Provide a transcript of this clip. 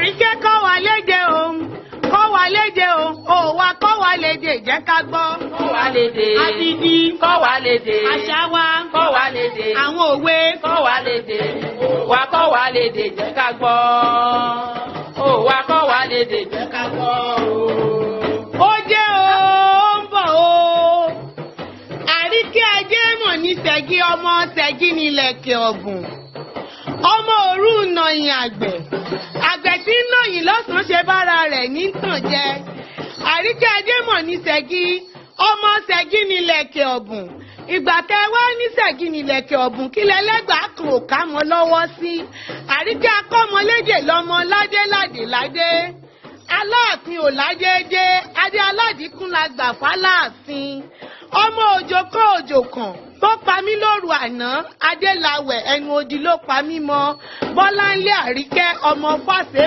Àríkẹ́ kọ́ wa léde o, kọ́ wa léde o, ó wa kọ́ wa léde jẹ́ ká gbọ́. Kọ́ wa léde. Àbìdí. Kọ́ wa léde. Àṣà wa. Kọ́ wa léde. Àwọn òwe. Kọ́ wa léde. Wa kọ́ wa léde jẹ́ ká gbọ́. Ó wa kọ́ wa léde jẹ́ ká gbọ́. Ó jẹ́ o, ó ń bọ̀ o. Àríkẹ́ ajé mọ̀ ní Ṣẹ̀gí ọmọ Ṣẹ̀gí ní Ilẹ̀kẹ̀ Ọ̀bùn. Ọmọ òru nàyìn àgbẹ̀. Àgbẹ̀ tí ń nàyìn lọ́sàn-án ṣe bára rẹ̀ ní tàn jẹ. Àríkẹ́ ajé mọ̀ ní Ṣẹ̀gí ọmọ Ṣẹ̀gí ní Ilẹ̀kẹ̀ Ọ̀bùn. Ìgbà tẹ wá ní Ṣẹ̀gí ní Ilẹ̀kẹ̀ Ọ̀bùn kí lẹ́lẹ́gbàá kan ò ká mọ́ lọ́wọ́ sí. Àríkẹ́ akọ́mọlédè lọ́mọ ládé ládé ládé. Aláàfin ò ládéédé, adé aládìkún la gbà fáláàfin. Ọmọ òjò kọ́ òjò kàn tó pa mí lóru àná, Adélawẹ̀ ẹnu odi ló pa mí mọ́. Bọ́láńlé Àríkẹ́ ọmọ Fásẹ̀.